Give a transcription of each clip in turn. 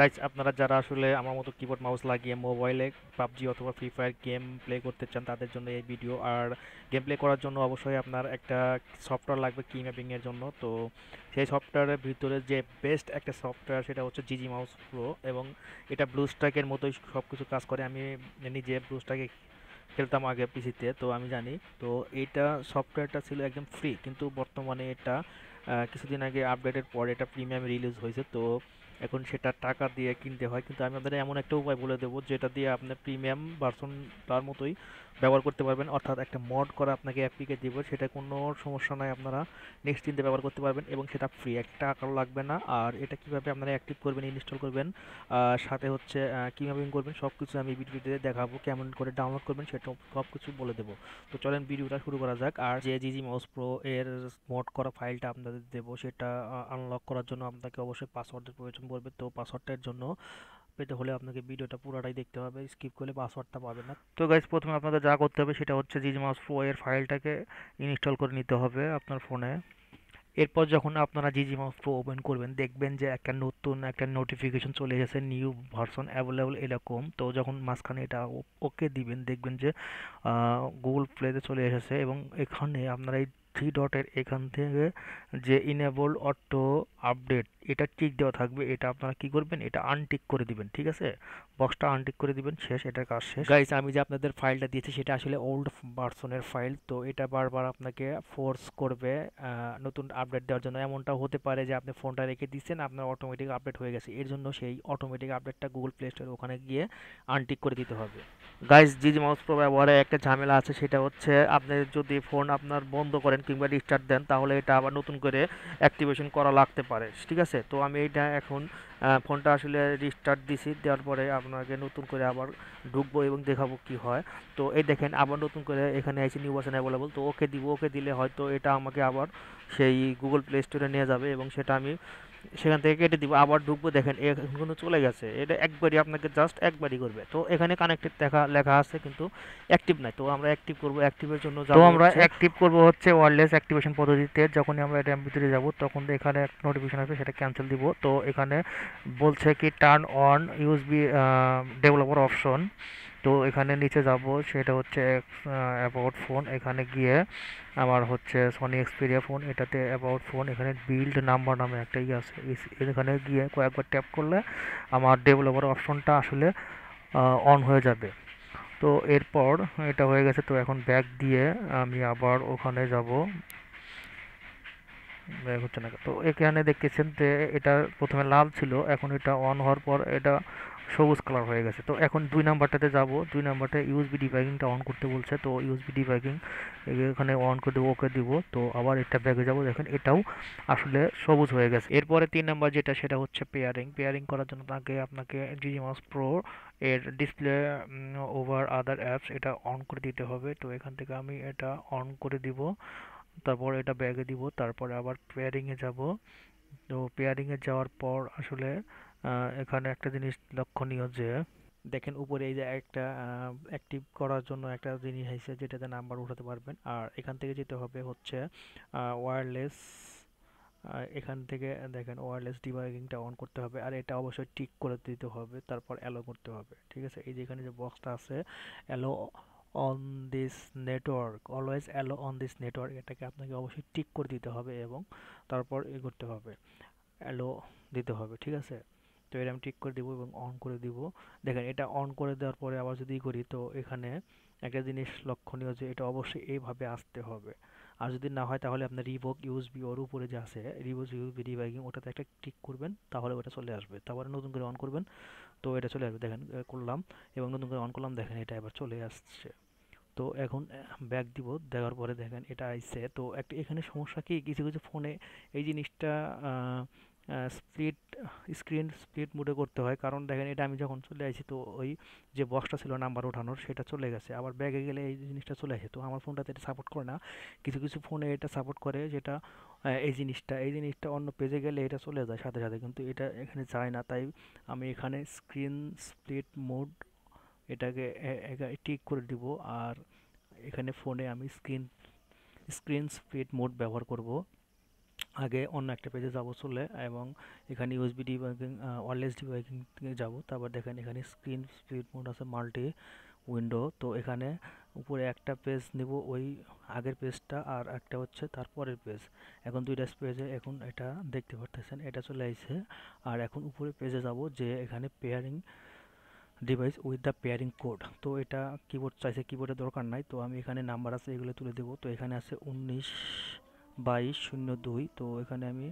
Guys, আপনারা যারা আসলে আমার মতো কিবোর্ড মাউস লাগিয়ে মোবাইলে পাবজি অথবা ফ্রি ফায়ার গেম প্লে করতে চান তাদের জন্য এই ভিডিও। আর গেম প্লে করার জন্য অবশ্যই আপনার একটা সফটওয়্যার লাগবে কি ম্যাপিং এর জন্য। তো সেই সফটওয়্যারের ভিতরে যে বেস্ট একটা সফটওয়্যার সেটা হচ্ছে জিজি মাউস প্রো, এবং এটা ব্লু স্ট্যাকের মতোই সব কিছু কাজ করে। আমি নিজে ব্লু স্ট্যাকে খেলতাম আগে পিসিতে, তো আমি জানি। তো এইটা সফটওয়্যারটা ছিল একদম ফ্রি, কিন্তু বর্তমানে এটা কিছুদিন আগে আপডেটের পর এটা প্রিমিয়াম রিলিজ হয়েছে। তো এখন সেটা টাকা দিয়ে কিনতে হয়, কিন্তু আমি আপনাদের এমন একটা উপায় বলে দেবো যেটা দিয়ে আপনি প্রিমিয়াম ভার্সন তার মতোই ব্যবহার করতে পারবেন। অর্থাৎ একটা মড করা আপনাকে অ্যাপ্লিকে দিব, সেটা কোনো সমস্যা নাই, আপনারা নিশ্চিন্তে ব্যবহার করতে পারবেন এবং সেটা ফ্রি, একটা টাকাও লাগবে না। আর এটা কিভাবে আপনারা অ্যাক্টিভ করবেন, ইনস্টল করবেন, সাথে হচ্ছে কীভাবে করবেন, সব কিছু আমি ভিডিওতে দেখাবো। কেমন করে ডাউনলোড করবেন সেটা সব কিছু বলে দেবো। তো চলেন ভিডিওটা শুরু করা যাক। আর যে জিজি মাউস প্রো এর মোড করা ফাইলটা আপনাদের দেবো, সেটা আনলক করার জন্য আপনাকে অবশ্যই পাসওয়ার্ডের প্রয়োজন পড়বে। তো পাসওয়ার্ডটার জন্য পেতে হলে আপনাকে ভিডিওটা পুরোটাই দেখতে হবে, স্কিপ করলে পাসওয়ার্ডটা পাবেন না। তো গাইজ, প্রথমে আপনাদের যা করতে হবে সেটা হচ্ছে জিজি মাউস প্রো এর ফাইলটাকে ইনস্টল করে নিতে হবে আপনার ফোনে। এরপর যখন আপনারা জিজি মাউস প্রো ওপেন করবেন, দেখবেন যে একটা নতুন একটা নোটিফিকেশন চলে এসেছে, নিউ ভার্সন অ্যাভেলেবল এরকম। তো যখন মাঝখানে এটা ওকে দিবেন, দেখবেন যে গুগল প্লেতে চলে এসেছে, এবং এখানে আপনারা এই থ্রি ডটের এখান থেকে যে ইনেবল অটো আপডেট এটা টিক দেওয়া থাকবে, এটা আপনারা কি করবেন, এটা আনটিক করে দিবেন। ঠিক আছে, বক্সটা আনটিক করে দিবেন, শেষ, এটার কাজ শেষ। গাইস, আমি যে আপনাদের ফাইলটা দিয়েছি সেটা আসলে ওল্ড ভার্সনের ফাইল, তো এটা বারবার আপনাকে ফোর্স করবে নতুন আপডেট দেওয়ার জন্য। এমনটাও হতে পারে যে আপনি ফোনটা রেখে দিচ্ছেন, আপনার অটোমেটিক আপডেট হয়ে গেছে, এর জন্য সেই অটোমেটিক আপডেটটা গুগল প্লে স্টোরে ওখানে গিয়ে আনটিক করে দিতে হবে। গাইস, জিজি মাউস প্রো ব্যবহারে একটা ঝামেলা আছে, সেটা হচ্ছে আপনি যদি ফোন আপনার বন্ধ করেন কিংবা রিস্টার্ট দেন, তাহলে এটা আবার নতুন করে অ্যাক্টিভেশন করা লাগতে পারে। ঠিক আছে, তো আমি এইটা এখন ফোনটা আসলে রিস্টার্ট দিছি, দেওয়ার পরে আপনাকে নতুন করে আবার ঢুকবো এবং দেখাবো কি হয়। তো এই দেখেন, আবার নতুন করে এখানে আছে নিউ ভার্সন অ্যাভেলেবল। তো ওকে দিব, ওকে দিলে হয়তো এটা আমাকে আবার সেই গুগল প্লে স্টোরে নিয়ে যাবে, এবং সেটা আমি সেখান থেকে কেটে দিব, আবার ঢুকবো। দেখেন এখন কিন্তু চলে গেছে, এটা একবারই আপনাকে জাস্ট একবারই করবে। তো এখানে কানেক্টেড লেখা লেখা আছে কিন্তু অ্যাক্টিভ নাই। তো আমরা অ্যাক্টিভ করব, অ্যাক্টিভের জন্য যাব আমরা হচ্ছে অ্যাক্টিভ করব হচ্ছে ওয়্যারলেস অ্যাক্টিভেশন পদ্ধতিতে। যখনই আমরা এটা ভিতরে যাব তখন এখানে একটা নোটিফিকেশন আসবে, সেটা ক্যান্সেল দিব। তো এখানে বলছে কি turn on USB developer option. তো এখানে নিচে যাব, সেটা হচ্ছে অ্যাবাউট ফোন, এখানে গিয়ে আমার হচ্ছে সনি এক্সপিরিয়া ফোন, এটাতে অ্যাবাউট ফোন, এখানে বিল্ড নাম্বার নামে একটা ইয়ে আছে, এখানে গিয়ে কয়েকবার ট্যাপ করলে আমার ডেভেলপার অপশনটা আসলে অন হয়ে যাবে। তো এরপর এটা হয়ে গেছে, তো এখন ব্যাক দিয়ে আমি আবার ওখানে যাব, ব্যাক হচ্ছে না। তো এখানে দেখতেছেন যে এটা প্রথমে লাল ছিল, এখন এটা অন হওয়ার পর এটা সবুজ কালার হয়ে গেছে। তো এখন দুই নাম্বারটাতে যাব, দুই নাম্বারটা ইউএসবি ডিবাগিংটা অন করতে বলছে। তো ইউএসবি ডিবাগিং এখানে অন করে দেবো, ওকে দিব। তো আবার এটা ব্যাগে যাব, দেখেন এটাও আসলে সবুজ হয়ে গেছে। এরপরে তিন নাম্বার যেটা, সেটা হচ্ছে পেয়ারিং। পেয়ারিং করার জন্য আগে আপনাকে জিজি মাউস প্রো এর ডিসপ্লে ওভার আদার অ্যাপস এটা অন করে দিতে হবে। তো এখান থেকে আমি এটা অন করে দিব, তারপর এটা ব্যাগে দিব, তারপরে আবার পেয়ারিংয়ে যাব। তো পেয়ারিংয়ে যাওয়ার পর আসলে এখানে একটা জিনিস লক্ষণীয় যে দেখেন উপরে এই যে একটা অ্যাক্টিভ করার জন্য একটা জিনিস আছে যেটাতে নাম্বার উঠাতে পারবেন। আর এখান থেকে যেতে হবে হচ্ছে ওয়্যারলেস, এখান থেকে দেখেন ওয়্যারলেস ডিবাগিংটা অন করতে হবে, আর এটা অবশ্যই টিক করে দিতে হবে, তারপর অ্যালো করতে হবে। ঠিক আছে, এই যে এখানে যে বক্সটা আছে, allow on this network, always allow on this network, এটাকে আপনাকে অবশ্যই টিক করে দিতে হবে এবং তারপর করতে হবে, অ্যালো দিতে হবে। ঠিক আছে, তো এটা আমি টিক করে দিব এবং অন করে দিব। দেখেন এটা অন করে দেওয়ার পরে আবার যদি করি, তো এখানে একটা জিনিস লক্ষণীয় যে এটা অবশ্যই এইভাবে আসতে হবে। আর যদি না হয় তাহলে আপনার রিভোক ইউএসবি ওর উপরে যে আছে রিভোক ইউএসবি ডিবাগিং, ওটাতে একটা টিক করবেন, তাহলে ওটা চলে আসবে। তারপরে নতুন করে অন করবেন, তো এটা চলে আসবে। দেখেন করলাম এবং নতুন করে অন করলাম, দেখেন এটা এবার চলে আসছে। তো এখন ব্যাক দিব, দেওয়ার পরে দেখেন এটা আইছে। তো একটা এখানে সমস্যা কি, কিছু কিছু ফোনে এই জিনিসটা স্প্লিট স্ক্রিন স্প্লিট মোডে করতে হয়, কারণ দেখেন এটা আমি যখন চলে আসি, তো ওই যে বক্সটা ছিল নাম্বার ওঠানোর সেটা চলে গেছে, আবার ব্যাগে গেলে এই জিনিসটা চলে আসে। তো আমার ফোনটাতে এটা সাপোর্ট করে না, কিছু কিছু ফোনে এটা সাপোর্ট করে, যেটা এই জিনিসটা অন্য পেজে গেলে এটা চলে যায় সাথে সাথে, কিন্তু এটা এখানে যায় না। তাই আমি এখানে স্ক্রিন স্প্লিট মোড এটাকে টিক করে দিব। আর এখানে ফোনে আমি স্ক্রিন স্ক্রিন স্প্লিট মোড ব্যবহার করব। আগে অন্য একটা পেজে যাব চলে, এবং এখানে ইউএসবি ডিবাগিং ওয়্যারলেস ডিবাগিং যাব। তারপর দেখেন এখানে স্ক্রিন স্প্লিট মোড আছে, মাল্টি উইন্ডো। তো এখানে উপরে একটা পেজ নেব ওই আগের পেজটা, আর একটা হচ্ছে তারপরের পেজ। এখন দুইটা পেজে এখন এটা দেখতে পারতেছেন, এটা চলে আসছে। আর এখন উপরে পেজে যাব, যে এখানে pairing device with the pairing code. তো এটা কিবোর্ড চাইছে, কিবোর্ডের দরকার নাই, তো আমি এখানে নাম্বার আছে এগুলো তুলে দেবো। তো এখানে আছে 19 22 02। তো এখানে আমি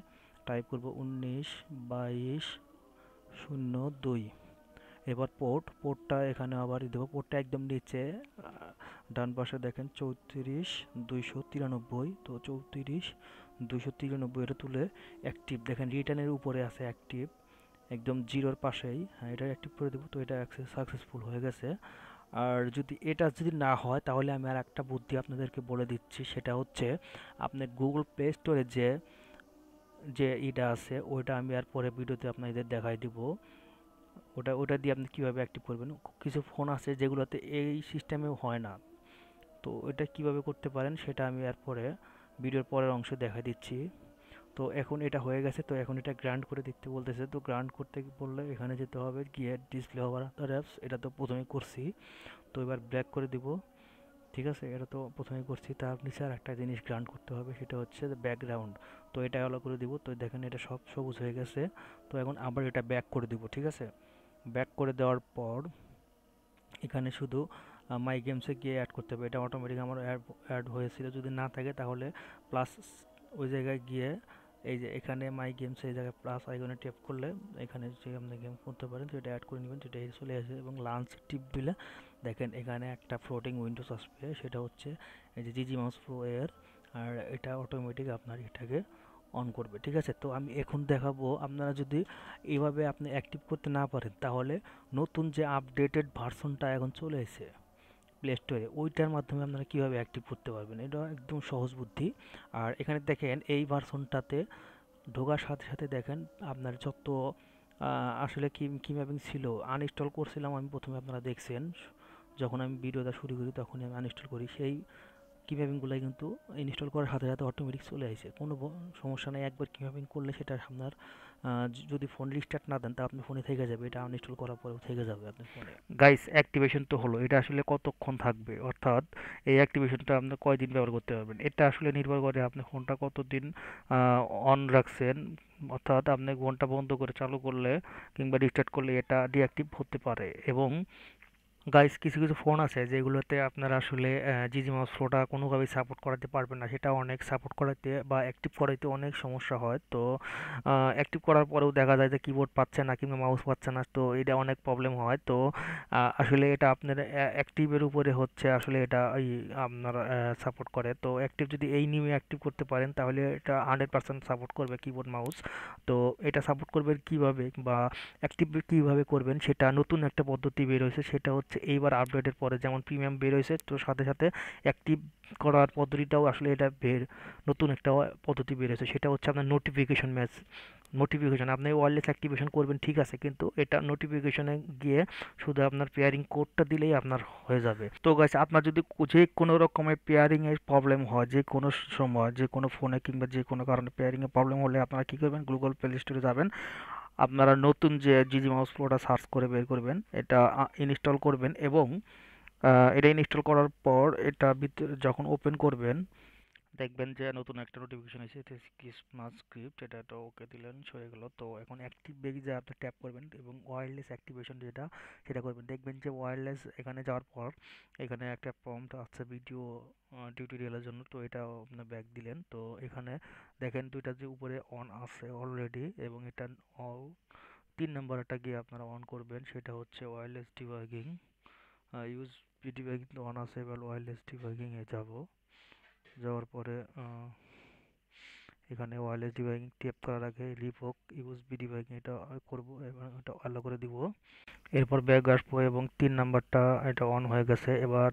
টাইপ করব 19 22 02। এবার পোর্টটা এখানে আবার দেবো, পোর্টটা একদম নিচে ডান পাশে দেখেন 34 293। তো 34 293 এটা তুলে অ্যাক্টিভ, দেখেন রিটার্নের উপরে আছে অ্যাক্টিভ, একদম জিরোর পাশেই। হ্যাঁ, এটা অ্যাক্টিভ করে দেবো। তো এটা সাকসেসফুল হয়ে গেছে। আর যদি এটা যদি না হয়, তাহলে আমি আর একটা বুদ্ধি আপনাদেরকে বলে দিচ্ছি, সেটা হচ্ছে আপনি গুগল প্লে স্টোরে যে যে এটা আছে, ওইটা আমি আর পরে ভিডিওতে আপনাদের দেখাই দিব। ওটা দিয়ে আপনি কীভাবে অ্যাক্টিভ করবেন। কিছু ফোন আছে যেগুলোতে এই সিস্টেমেও হয় না, তো এটা কিভাবে করতে পারেন সেটা আমি আর পরে ভিডিওর পরের অংশে দেখা দিচ্ছি। তো এখন এটা হয়ে গেছে, তো এখন এটা গ্রান্ট করে দিতে বলতেছে। তো গ্রান্ট করতে বললে এখানে যেতে হবে, গিয়ে ডিসপ্লে ওভার আদার অ্যাপস, এটা তো প্রথমে করছি। তো এবার ব্ল্যাক করে দিব। ঠিক আছে, এটা তো প্রথমে করছি। তার নিচে আর একটা জিনিস গ্রান্ট করতে হবে, সেটা হচ্ছে ব্যাকগ্রাউন্ড। তো এটা অ্যালো করে দিব। তো দেখেন এটা সব সবুজ হয়ে গেছে। তো এখন আবার এটা ব্যাক করে দিব। ঠিক আছে, ব্যাক করে দেওয়ার পর এখানে শুধু মাই গেমসে গিয়ে অ্যাড করতে হবে। এটা অটোমেটিক আমার অ্যাড হয়েছিল, যদি না থাকে তাহলে প্লাস ওই জায়গায় গিয়ে এই যে এখানে মাই গেমস, এই জায়গায় প্লাস আইকনে ট্যাপ করলে এখানে যে আপনি গেম করতে পারেন, সেটা অ্যাড করে নেবেন, সেটা চলে আসে। এবং লাঞ্চ টিপ দিলে দেখেন এখানে একটা ফ্লোটিং উইন্ডোজ আসবে, সেটা হচ্ছে এই যে জিজি মাউস প্রো এর। আর এটা অটোমেটিক আপনার এটাকে অন করবে। ঠিক আছে, তো আমি এখন দেখাবো, আপনারা যদি এইভাবে আপনি অ্যাক্টিভ করতে না পারেন, তাহলে নতুন যে আপডেটেড ভার্সনটা এখন চলে এসেছে প্লে স্টোরে, ওইটার মাধ্যমে আপনারা কীভাবে অ্যাক্টিভ করতে পারবেন। এটা একদম সহজ বুদ্ধি। আর এখানে দেখেন এই ভার্সনটাতে ঢোকার সাথে সাথে দেখেন আপনার যত আসলে কি ম্যাপিং ছিল আনইনস্টল করছিলাম আমি প্রথমে, আপনারা দেখছেন যখন আমি ভিডিওটা শুরু করি তখনই আমি আনইনস্টল করি, সেই কি ম্যাপিংগুলো কিন্তু ইনস্টল করার সাথে সাথে অটোমেটিক চলে আসে, কোনো সমস্যা নেই। একবার কি ম্যাপিং করলে সেটা আপনার যদি ফোন রিস্টার্ট না দেন তা আপনার ফোনে থেকে যাবে, এটা আনইনস্টল করার পরেও থেকে যাবে আপনার ফোনে। গাইস, অ্যাক্টিভেশন তো হলো, এটা আসলে কতক্ষণ থাকবে, অর্থাৎ এই অ্যাক্টিভেশনটা আপনি কয়দিন ব্যবহার করতে পারবেন, এটা আসলে নির্ভর করে আপনি ফোনটা কতদিন অন রাখছেন। অর্থাৎ আপনি ফোনটা বন্ধ করে চালু করলে কিংবা রিস্টার্ট করলে এটা ডিঅ্যাক্টিভ হতে পারে। এবং গাইস, কিছু কিছু ফোন আছে যেগুলোতে আপনারা আসলে জিজি মাউস প্রোটা কোনোভাবেই সাপোর্ট করাতে পারবেন না, সেটা অনেক সাপোর্ট করাতে বা অ্যাক্টিভ করাইতে অনেক সমস্যা হয়। তো অ্যাক্টিভ করার পরেও দেখা যায় যে কিবোর্ড পাচ্ছে না কিংবা মাউস পাচ্ছে না, তো এটা অনেক প্রবলেম হয়। তো আসলে এটা আপনার অ্যাক্টিভের উপরে হচ্ছে, আসলে এটা এই আপনার সাপোর্ট করে। তো অ্যাক্টিভ যদি এই নিয়ে অ্যাক্টিভ করতে পারেন, তাহলে এটা 100% সাপোর্ট করবে কিবোর্ড মাউস। তো এটা সাপোর্ট করবে কিভাবে বা অ্যাক্টিভ কীভাবে করবেন, সেটা নতুন একটা পদ্ধতি বের হয়েছে, সেটা হচ্ছে এইবার আপডেটের পরে যেমন প্রিমিয়াম বের হয়েছে, তো সাথে সাথে অ্যাক্টিভ করার পদ্ধতিটাও আসলে এটা নতুন একটা পদ্ধতি বের হয়েছে, সেটা হচ্ছে আপনার নোটিফিকেশন ম্যাচ। নোটিফিকেশন আপনি ওয়্যারলেস অ্যাক্টিভেশন করবেন, ঠিক আছে, কিন্তু এটা নোটিফিকেশনে গিয়ে শুধু আপনার পেয়ারিং কোডটা দিলেই আপনার হয়ে যাবে। তো গাইস, আপনার যদি যে কোনো রকমের পেয়ারিং এর প্রবলেম হয়, যে কোনো সময় যে কোনো ফোনে কিংবা যে কোনো কারণে পেয়ারিং এর প্রবলেম হলে আপনারা কী করবেন, গুগল প্লে স্টোরে যাবেন, আপনারা নতুন যে জিজি মাউস প্রোটা সার্চ করে বের করবেন, এটা ইনস্টল করবেন। এবং এটা ইনস্টল করার পর এটা ভিতরে যখন ওপেন করবেন, দেখবেন যে নতুন একটা নোটিফিকেশন এসেছে, এটা ক্রিসমাস স্ক্রিপ্ট, এটা তো ওকে দিলেন, হয়ে গেল। তো এখন অ্যাক্টিভ বেগে যে আপনি ট্যাপ করবেন এবং ওয়্যারলেস অ্যাক্টিভেশন যেটা, সেটা করবেন। দেখবেন যে ওয়্যারলেস এখানে যাওয়ার পর এখানে একটা প্রম্পট আছে ভিডিও টিউটোরিয়ালের জন্য, তো এটা আপনি ব্যাক দিলেন। তো এখানে দেখেন দুইটা যে উপরে অন আছে অলরেডি, এবং এটা 3 নম্বরটা গিয়ে আপনারা অন করবেন, সেটা হচ্ছে wireless debugging. Use debugging on আছে, এবার ওয়্যারলেস ডিবাগিং এ যাব। যাওয়ার পরে এখানে ওয়্যারলেস ডিবাগিং ট্যাপ করার আগে রিভোক ইউএসবি ডিবাগিং এটা করব, এবং এটা আলাদা করে দিব। এরপর ব্যাক আসবো এবং 3 নাম্বারটা এটা অন হয়ে গেছে। এবার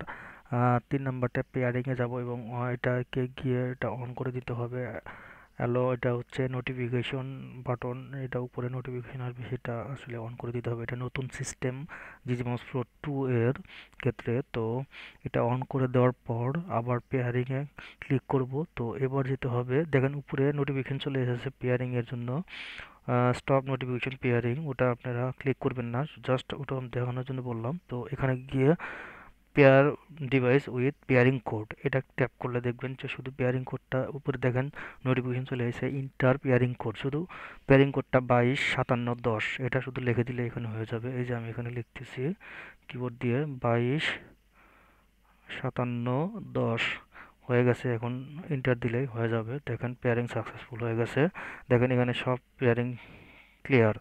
3 নাম্বারটা পেয়ারিংয়ে যাব এবং এটাকে গিয়ে এটা অন করে দিতে হবে। হ্যালো, এটা হচ্ছে নোটিফিকেশন বাটন। এটা উপরে নোটিফিকেশন আসবে, সেটা আসলে অন করে দিতে হবে। এটা নতুন সিস্টেম জিজি মাউস প্রো 2 এর ক্ষেত্রে। তো এটা অন করে দেওয়ার পর আবার পেয়ারিং এ ক্লিক করব। তো এবার যেতে হবে, দেখেন উপরে নোটিফিকেশন চলে এসেছে পেয়ারিং এর জন্য। স্টপ নোটিফিকেশন পেয়ারিং, ওটা আপনারা ক্লিক করবেন না, জাস্ট ওটা আমি দেখানোর জন্য বললাম। তো এখানে গিয়ে pair device with pairing code, এটা ট্যাপ করলে দেখবেন যে শুধু পেয়ারিং কোডটা উপরে দেখেন নোটিফিকেশন চলে এসেছে, ইন্টার পেয়ারিং কোড, শুধু পেয়ারিং কোডটা 225710, এটা শুধু লিখে দিলে এখানে হয়ে যাবে। এই যে আমি এখানে লিখতেছি কিবোর্ড দিয়ে 225710 হয়ে গেছে। এখন ইন্টার দিলেই হয়ে যাবে। দেখেন পেয়ারিং সাকসেসফুল হয়ে গেছে। দেখেন এখানে সব পেয়ারিং ক্লিয়ার।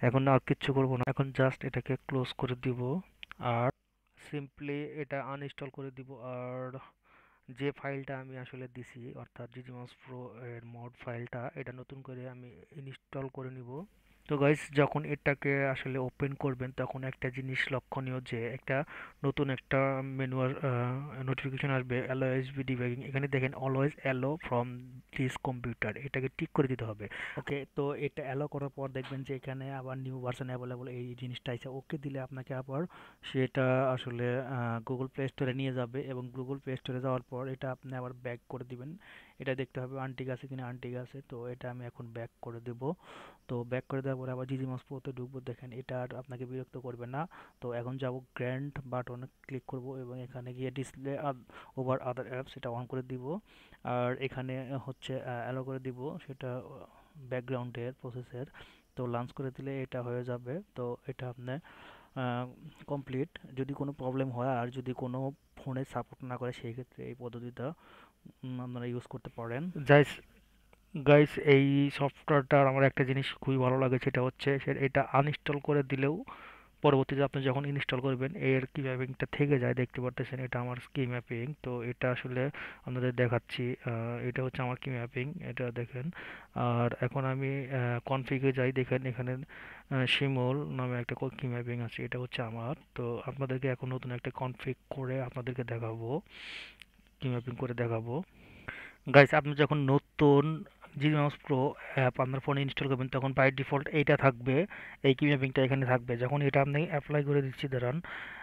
এখন আর কিচ্ছু করব না, এখন জাস্ট এটাকে ক্লোজ করে দিব আর সিম্পলি এটা আনইনস্টল করে দিব। আর যে ফাইলটা আমি আসলে দিছি, অর্থাৎ জিজিমাউস প্রো এর মড ফাইলটা, এটা নতুন করে আমি ইনস্টল করে নিব। তো গাইস, যখন এটাকে আসলে ওপেন করবেন তখন একটা জিনিস লক্ষণীয়, যে একটা নতুন একটা মেনুয়ার নোটিফিকেশন আসবে, অ্যালো এসবি ডিবাগিং। এখানে দেখেন always allow from this computer, এটাকে টিক করে দিতে হবে। ওকে, তো এটা অ্যালো করার পর দেখবেন যে এখানে আবার নিউ ভার্সন অ্যাভেলেবল এই জিনিসটা আছে। ওকে দিলে আপনাকে আবার সেটা আসলে গুগল প্লে স্টোরে নিয়ে যাবে, এবং গুগল প্লে স্টোরে যাওয়ার পর এটা আপনি আবার ব্যাক করে দিবেন। এটা দেখতে হবে আনটিক আছে কিনা, আনটিক আছে, তো এটা আমি এখন ব্যাক করে দেব। তো ব্যাক করে দেওয়ার পরে আবার জিজি মাউস প্রোতে ঢুকবো। দেখেন এটা আর আপনাকে বিরক্ত করবে না। তো এখন যাব গ্র্যান্ড বাটনে ক্লিক করব, এবং এখানে গিয়ে ডিসপ্লে ওভার আদার অ্যাপস এটা অন করে দিব। আর এখানে হচ্ছে অ্যালো করে দিব সেটা ব্যাকগ্রাউন্ডের প্রসেসের। তো লঞ্চ করে দিলে এটা হয়ে যাবে। তো এটা আপনি কমপ্লিট। যদি কোনো প্রবলেম হয় আর যদি কোনো ফোনে সাপোর্ট না করে, সেই ক্ষেত্রে এই পদ্ধতিটা আপনারা ইউজ করতে পারেন। গাইস, এই সফটওয়্যারটার আমার একটা জিনিস খুবই ভালো লাগে, সেটা হচ্ছে এটা আনইনস্টল করে দিলেও পরবর্তীতে আপনি যখন ইনস্টল করবেন এর কি ম্যাপিংটা থেকে যায়। দেখতে পারতেছেন এটা আমার কি ম্যাপিং। তো এটা আসলে আপনাদের দেখাচ্ছি। এটা হচ্ছে আমার কি ম্যাপিং, এটা দেখেন। আর এখন আমি কনফিগে যাই, দেখেন এখানে শিমুল নামে একটা কি ম্যাপিং আছে, এটা হচ্ছে আমার। তো আপনাদেরকে এখন নতুন একটা কনফিগ করে আপনাদেরকে দেখাবো, কি ম্যাপিং করে দেখাবো। গাইস, আপনি যখন নতুন জিমাউস প্রো অ্যাপ আপনার ফোনে ইনস্টল করবেন তখন বাই ডিফল্ট এইটা থাকবে, এই কি ম্যাপিংটা এখানে থাকবে। যখন এটা আপনি অ্যাপ্লাই করে দিচ্ছি, দাঁড়ান,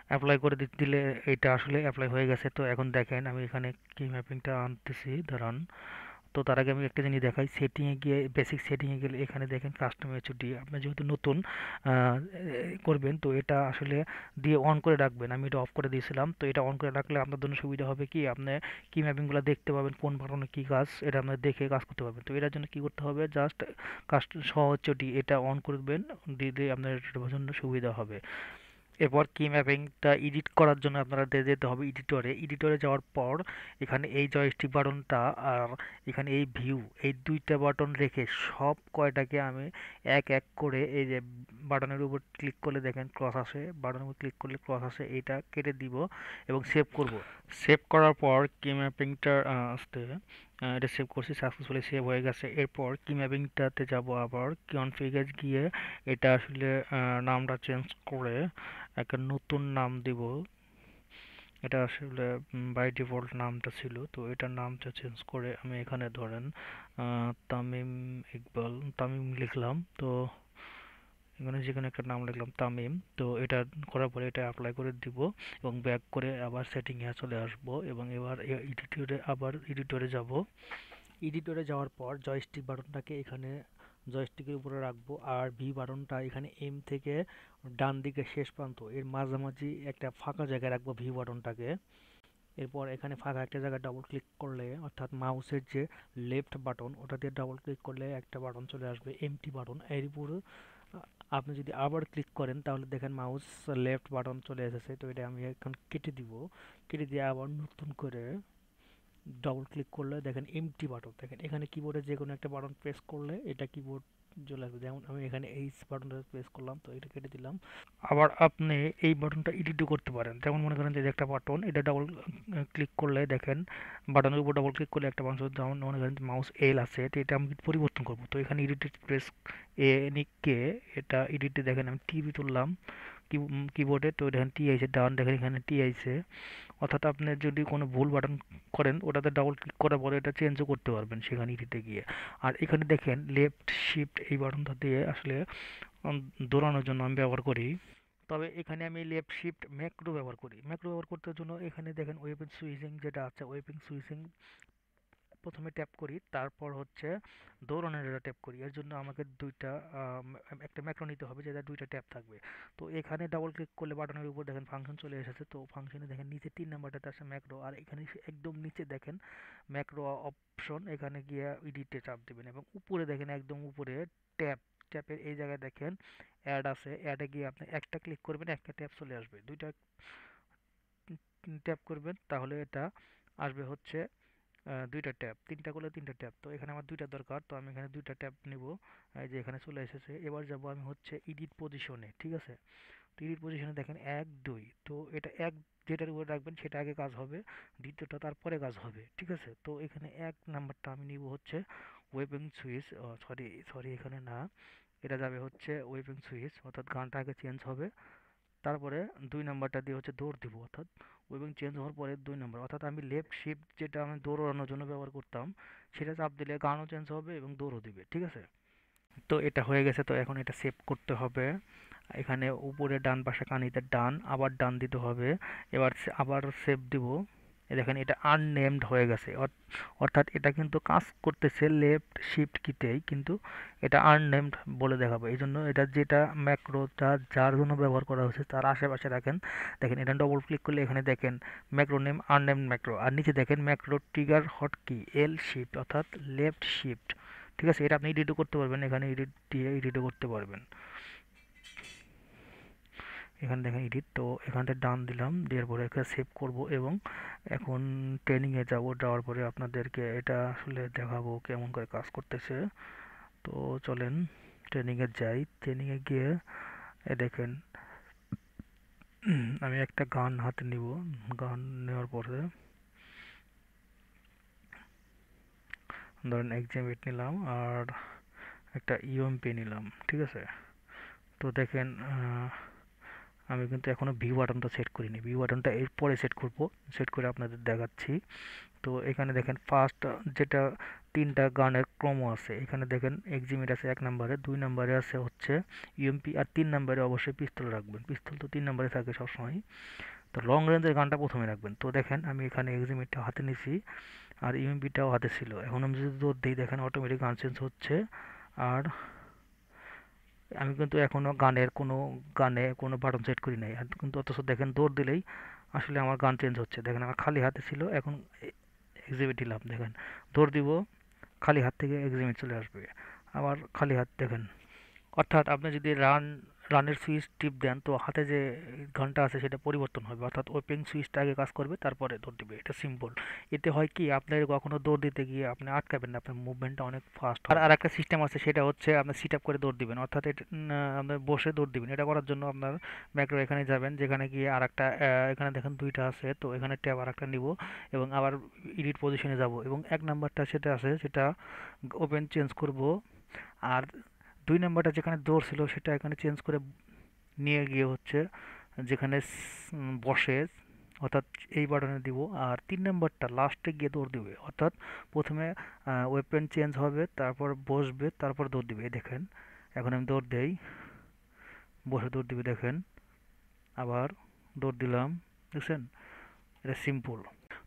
অ্যাপ্লাই করে দিলে এটা আসলে অ্যাপ্লাই হয়ে গেছে। তো এখন দেখেন আমি এখানে কি ম্যাপিংটা আনতেছি, দাঁড়ান। তো তার আগে আমি একটা জিনিস দেখাই, সেটিংয়ে গিয়ে বেসিক সেটিংয়ে গেলে এখানে দেখেন কাস্টম এইচডি, আপনি যেহেতু নতুন করবেন তো এটা আসলে দিয়ে অন করে রাখবেন। আমি এটা অফ করে দিয়েছিলাম। তো এটা অন করে রাখলে আপনার জন্য সুবিধা হবে কি, আপনি কি ম্যাপিংগুলো দেখতে পাবেন, কোন বাটনে কী কাজ, এটা আপনার দেখে কাজ করতে পারবেন। তো এটার জন্য কি করতে হবে, জাস্ট কাস্ট সহজটি এটা অন করবেন, দিলে আপনার জন্য সুবিধা হবে। এরপর কি ম্যাপিংটা এডিট করার জন্য আপনারা যেতে হবে এডিটরে। এডিটরে যাওয়ার পর এখানে এই জয়স্টিক বাটনটা আর এখানে এই ভিউ, এই দুইটা বাটন রেখে সব কয়টাকে আমি এক এক করে, এই যে বাটনের উপর ক্লিক করলে দেখেন ক্রস আসে, বাটনের উপর ক্লিক করলে ক্রস আসে, এইটা কেটে দিব এবং সেভ করব। সেভ করার পর কি ম্যাপিংটা আসতে, এটা সেভ করছি, সাকসেসফুলি সেভ হয়ে গেছে। এরপর কি ম্যাপিংটাতে যাব, আবার কনফিগার গিয়ে এটা আসলে নামটা চেঞ্জ করে একটা নতুন নাম দিব। এটা আসলে বাই ডিফল্ট নামটা ছিল, তো এটার নামটা চেঞ্জ করে আমি এখানে ধরেন তামিম ইকবাল, তামিম লিখলাম। তো এখানে যেখানে একটা নাম লিখলাম তামিম। তো এটা করার পরে এটা অ্যাপ্লাই করে দিব এবং ব্যাক করে আবার সেটিংয়ে চলে আসব, এবং এবার এডিটরে, আবার এডিটরে যাব। এডিটরে যাওয়ার পর জয়স্টিক বাটনটাকে এখানে জয়স্টিকের উপরে রাখবো, আর ভি বাটনটা এখানে এম থেকে ডান দিকে শেষ প্রান্ত এর মাঝামাঝি একটা ফাঁকা জায়গায় রাখবো ভি বাটনটাকে। এরপর এখানে ফাঁকা একটা জায়গায় ডাবল ক্লিক করলে, অর্থাৎ মাউসের যে লেফট বাটন ওটা দিয়ে ডাবল ক্লিক করলে একটা বাটন চলে আসবে এমটি বাটন। এর উপরে আপনি যদি আবার ক্লিক করেন তাহলে দেখেন মাউস লেফট বাটন চলে এসেছে। তো এটা আমি এখন কেটে দিব, কেটে দিয়ে আবার নতুন করে ডাবল ক্লিক করলে দেখেন এমটি বাটন। দেখেন এখানে কিবোর্ডে যে কোনো একটা বাটন প্রেস করলে এটা কিবোর্ড চলে আসবে। যেমন আমি এখানে এইচ বাটনটা প্রেস করলাম, তো এটা কেটে দিলাম। আবার আপনি এই বাটনটা এডিটও করতে পারেন। যেমন মনে করেন যে একটা বাটন, এটা ডাবল ক্লিক করলে দেখেন বাটনের উপর ডাবল ক্লিক করলে একটা বাটন, যেমন মনে করেন মাউস এল আছে, তো এটা আমি পরিবর্তন করব। তো এখানে এডিট প্রেস এনিকে, এটা এডিটে দেখেন আমি টিভি তুললাম কিবোর্ডে, তো দেখেন টি আইছে, ডান দেখেন এখানে টি আইছে। অর্থাৎ আপনি যদি কোনো ভুল বাটন করেন ওটাতে ডাবল ক্লিক করার পরে এটা চেঞ্জও করতে পারবেন সেখানে এডিটে গিয়ে। আর এখানে দেখেন লেফট শিফট এই বাটনটা দিয়ে আসলে উম, দৌড়ানোর জন্য আমি ব্যবহার করি। তবে এখানে আমি লেফট শিফট ম্যাক্রো ব্যবহার করি। ম্যাক্রো ব্যবহার করতে জন্য এখানে দেখেন ওয়েপেন সুইচিং যেটা আছে, ওয়েপেন সুইচিং প্রথমে ট্যাপ করি, তারপর হচ্ছে দৌড়ানোর এটা ট্যাপ করি। এর জন্য আমাকে দুইটা একটা ম্যাক্রো নিতে হবে যেটা দুইটা ট্যাপ থাকবে। তো এখানে ডাবল ক্লিক করলে বাটনের উপর দেখেন ফাংশন চলে এসেছে, তো ফাংশনে দেখেন নিচে 3 নাম্বারটাতে আছে ম্যাক্রো, আর এখানে একদম নিচে দেখেন ম্যাক্রো অপশন, এখানে গিয়ে এডিটে চাপ দেবেন এবং উপরে দেখেন একদম উপরে ট্যাপ, ট্যাপের এই জায়গায় দেখেন অ্যাড আছে, অ্যাডে গিয়ে আপনি একটা ক্লিক করবেন একটা ট্যাপ চলে আসবে, দুইটা ট্যাপ করবেন তাহলে এটা আসবে হচ্ছে দুইটা ট্যাব, তিনটা করলে তিনটা ট্যাব। তো এখানে আমার দুইটা দরকার, তো আমি এখানে দুইটা ট্যাব নিব। এই যে এখানে চলে এসেছে। এবার যাব আমি হচ্ছে এডিট পজিশনে, ঠিক আছে? তো এডিট পজিশনে দেখেন এক দুই, তো এটা এক যেটার উপরে রাখবেন সেটা আগে কাজ হবে, দ্বিতীয়টা তারপরে কাজ হবে, ঠিক আছে? তো এখানে এক নাম্বারটা আমি নিব হচ্ছে ওয়েপিং সুইচ, সরি সরি এখানে না, এটা যাবে হচ্ছে ওয়েপিং সুইচ, অর্থাৎ গানটা আগে চেঞ্জ হবে, তারপরে 2 নাম্বারটা দিয়ে হচ্ছে দৌড় দিব, অর্থাৎ ওয়েভিং চেঞ্জ হওয়ার পরে 2 নাম্বার, অর্থাৎ আমি লেফট শিফট যেটা আমি দৌড়ানোর জন্য ব্যবহার করতাম সেটা চাপ দিলে গানও চেঞ্জ হবে এবং দৌড়ও দিবে, ঠিক আছে? তো এটা হয়ে গেছে, তো এখন এটা সেভ করতে হবে। এখানে উপরে ডান পাশে কানিতে ডান, আবার ডান দিতে হবে। এবার আবার সেভ দিব। দেখেন এটা আননেমড হয়ে গেছে, অর্থাৎ এটা কিন্তু কাজ করতেছে লেফট শিফট কিতেই, কিন্তু এটা আননেমড বলে দেখাবো। এই জন্য এটা যেটা ম্যাক্রোটা যার জন্য ব্যবহার করা হয়েছে তার আশেপাশে রাখেন। দেখেন এটা ডবল ক্লিক করলে এখানে দেখেন ম্যাক্রো নেম আননেমড ম্যাক্রো, আর নিচে দেখেন ম্যাক্রো ট্রিগার হট কি এল শিফট, অর্থাৎ লেফট শিফট, ঠিক আছে? এটা আপনি এডিটও করতে পারবেন, এখানে এডিট দিয়ে এডিটও করতে পারবেন। এখানে দেখেন এডিট, তো এখানটা ডান দিলাম, দেওয়ার পরে এখানে সেভ করব এবং এখন ট্রেনিংয়ে যাব, যাওয়ার পরে আপনাদেরকে এটা আসলে দেখাবো কেমন করে কাজ করতেছে। তো চলেন ট্রেনিংয়ে যাই। ট্রেনিংয়ে গিয়ে দেখেন আমি একটা গান হাতে নিব, গান নেওয়ার পরে ধরেন এক্সামিট নিলাম আর একটা ইউএমপি নিলাম, ঠিক আছে? তো দেখেন আমি কিন্তু এখনো ভিউ বাটনটা সেট করিনি, ভিউ বাটনটা এরপরে সেট করব, সেট করে আপনাদের দেখাচ্ছি। তো এখানে দেখেন ফার্স্ট যেটা তিনটা গানের ক্রম আছে, এখানে দেখেন এক্সিমিট আছে 1 নম্বরে, 2 নম্বরে আছে হচ্ছে ইউএমপি, আর 3 নম্বরে অবশ্যই পিস্তল রাখবেন, পিস্তল তো 3 নম্বরে থাকে সবসময়। তো লং রেঞ্জের গানটা প্রথমে রাখবেন। তো দেখেন আমি এখানে এক্সিমিটটা হাতে নিছি আর ইউএমপিটাও হাতে ছিল, এখন আমি যদি দৌড় দিই দেখেন অটোমেটিক গান চেঞ্জ হচ্ছে। আর আমি কিন্তু এখনো গানে কোনো বাটন সেট করি নাই, আর কিন্তু অথচ দেখেন দৌড় দিলেই আসলে আমার গান চেঞ্জ হচ্ছে। দেখেন আমার খালি হাতে ছিল, এখন এক্সিবিট দিলাম, দেখেন দৌড় দিব, খালি হাত থেকে এক্সিবিট চলে আসবে, আবার খালি হাত দেখেন। অর্থাৎ আপনি যদি রানের সুইচ টিপ দেন তো হাতে যে ঘন্টা আছে সেটা পরিবর্তন হবে, অর্থাৎ ওপেন সুইচটা আগে কাজ করবে তারপরে দৌড় দিবে, এটা সিম্পল। এতে হয় কি আপনার কখনো দৌড় দিতে গিয়ে আপনি আটকাবেন না, আপনার মুভমেন্টটা অনেক ফাস্ট হবে। আর একটা সিস্টেম আছে সেটা হচ্ছে আপনি সিট আপ করে দৌড় দিবেন, অর্থাৎ এটা আপনি বসে দৌড় দিবেন। এটা করার জন্য আপনার ম্যাক্রো এখানে যাবেন, যেখানে গিয়ে আর একটা এখানে দেখেন দুইটা আছে, তো এখানে ট্যাব আর একটা নিব এবং আবার এডিট পজিশনে যাব এবং 1 নাম্বারটা সেটা আছে সেটা ওপেন চেঞ্জ করব। আর 2 নাম্বারটা যেখানে দৌড় ছিল সেটা এখানে চেঞ্জ করে নিয়ে গিয়ে হচ্ছে যেখানে বসে, অর্থাৎ এই বাটনে দিব। আর 3 নাম্বারটা লাস্টে গিয়ে দৌড় দিবে, অর্থাৎ প্রথমে ওয়েপেন চেঞ্জ হবে, তারপর বসবে, তারপর দৌড় দিবে। এই দেখেন এখন আমি দৌড় দেই, বসে দৌড় দিবে দেখেন, আবার দৌড় দিলাম, দেখছেন? এটা সিম্পল।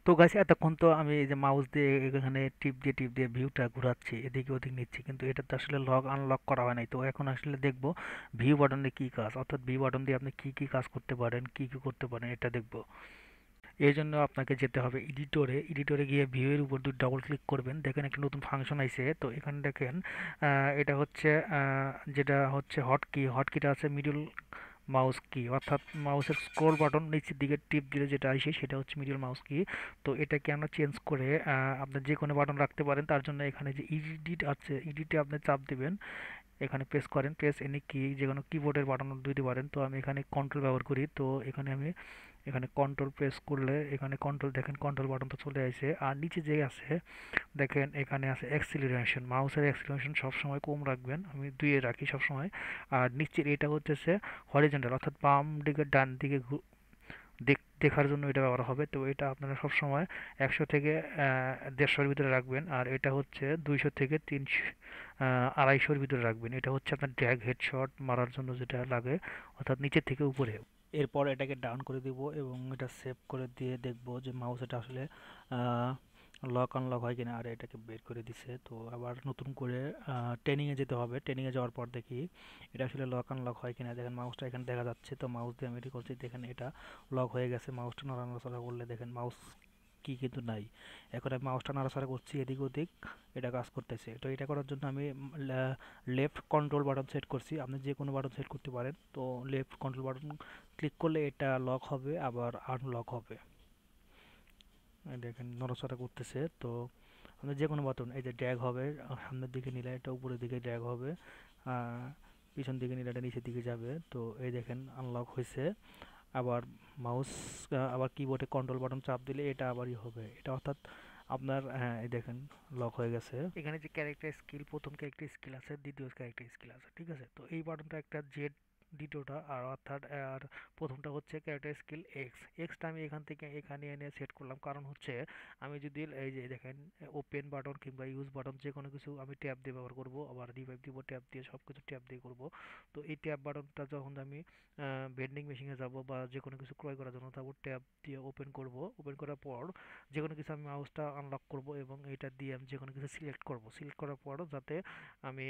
তো গাইস এতক্ষণ তো আমি এই যে মাউস দিয়ে এখানে টিপ দিয়ে ভিউটা ঘোরাচ্ছি, এদিকে ওদিক নিচ্ছি, কিন্তু এটা তো আসলে লক আনলক করা হয় নাই। তো এখন আসলে দেখবো ভিউ বাটনে কি কাজ, অর্থাৎ ভিউ বাটন দিয়ে আপনি কি কি কাজ করতে পারেন, কি কি করতে পারেন এটা দেখবো। এই জন্য আপনাকে যেতে হবে এডিটরে, এডিটরে গিয়ে ভিউ এর উপর ডবল ক্লিক করবেন, দেখেন একটা নতুন ফাংশন আইছে। তো এখানে দেখেন এটা হচ্ছে যেটা হচ্ছে হটকিটা আছে মিডল মাউস কি, অর্থাৎ মাউসের স্ক্রল বাটন নিচের দিকে টিপ দিলে যেটা আসে সেটা হচ্ছে মিডল মাউস কি। তো এটাকে আমরা চেঞ্জ করে আপনার যে কোনো বাটন রাখতে পারেন, তার জন্য এখানে যে এডিট আছে এডিটে আপনি চাপ দিবেন, এখানে প্রেস করেন, প্রেস এনি কি যে কোনো কিবোর্ডের বাটন দিতে পারেন। তো আমি এখানে কন্ট্রোল ব্যবহার করি, তো এখানে আমি এখানে কন্ট্রোল প্রেস করলে এখানে কন্ট্রোল দেখেন কন্ট্রোল বাটনটা চলে আসে। আর নিচে যে আছে দেখেন এখানে আছে অ্যাক্সিলারেশন, মাউসের অ্যাক্সিলারেশন সবসময় কম রাখবেন, আমি 2-এ রাখি সবসময়। আর নিচের এটা হচ্ছে হরিজন্টাল, অর্থাৎ বাম দিকে ডান দিকে দেখার জন্য এটা ব্যবহার হবে। তো এটা আপনারা সবসময় 100 থেকে 150-এর ভিতরে রাখবেন। আর এটা হচ্ছে 200 থেকে 300 250-এর ভিতরে রাখবেন। এটা হচ্ছে আপনার ড্র্যাগ হেডশট মারার জন্য যেটা লাগে, অর্থাৎ নিচের থেকে উপরে। এরপর এটাকে ডাউন করে দিব এবং এটা সেভ করে দিয়ে দেখব যে মাউস এটা আসলে লক আনলক হয় কিনা। আর এটাকে বের করে দিছে, তো আবার নতুন করে ট্রেনিংয়ে যেতে হবে। ট্রেনিংয়ে যাওয়ার পর দেখি এটা আসলে লক আনলক হয় কিনা। দেখেন মাউসটা এখানে দেখা যাচ্ছে, তো মাউস দিয়ে আমি এটি করছি, দেখেন এটা লক হয়ে গেছে। মাউসটা নাড়াচাড়া করলে দেখেন মাউস কি কিন্তু নাই। এখন আমি মাউসটা নাড়াচাড়া করছি এদিক ওদিক, এটা কাজ করতেছে। তো এটা করার জন্য আমি লেফট কন্ট্রোল বাটন সেট করছি, আপনি যে কোনো বাটন সেট করতে পারেন। তো লেফট কন্ট্রোল বাটন ক্লিক করলে এটা লক হবে আবার আনলক হবে। এই দেখেন নড়াচড়া করতেছে। তো আমাদের যে কোনো বাটন, এই যে ড্র্যাগ হবে, সামনের দিকে নিলে এটা উপরের দিকে ড্র্যাগ হবে, পিছন দিকে নিলে এটা নিচের দিকে যাবে। তো এই দেখেন আনলক হয়েছে। আবার মাউস আবার কিবোর্ডে কন্ট্রোল বাটন চাপ দিলে এটা আবারই হবে, এটা অর্থাৎ আপনার, হ্যাঁ এই দেখেন লক হয়ে গেছে। এখানে যে ক্যারেক্টার স্কিল, প্রথম ক্যারেক্টার স্কিল আছে, দ্বিতীয় ক্যারেক্টার স্কিল আছে, ঠিক আছে। তো এই বাটনটা একটা জেড, দ্বিতীয়টা আর অর্থাৎ আর প্রথমটা হচ্ছে ক্যারেক্টার স্কিল এক্স। এক্সটা আমি এখান থেকে এখানে এনে সেট করলাম, কারণ হচ্ছে আমি যদি এই যে দেখেন ওপেন বাটন কিংবা ইউজ বাটন যে কোনো কিছু আমি ট্যাব দিয়ে ব্যবহার করব, আবার রিভাইভ দিব ট্যাব দিয়ে, সব কিছু ট্যাব দিয়ে করব। তো এই ট্যাব বাটনটা যখন আমি ভেন্ডিং মেশিনে যাব বা যে কোনো কিছু ক্রয় করার জন্য, তারপর ট্যাব দিয়ে ওপেন করব। ওপেন করার পর যে কোনো কিছু আমি মাউসটা আনলক করব এবং এটা দিয়ে আমি যে কোনো কিছু সিলেক্ট করব। সিলেক্ট করার পর যাতে আমি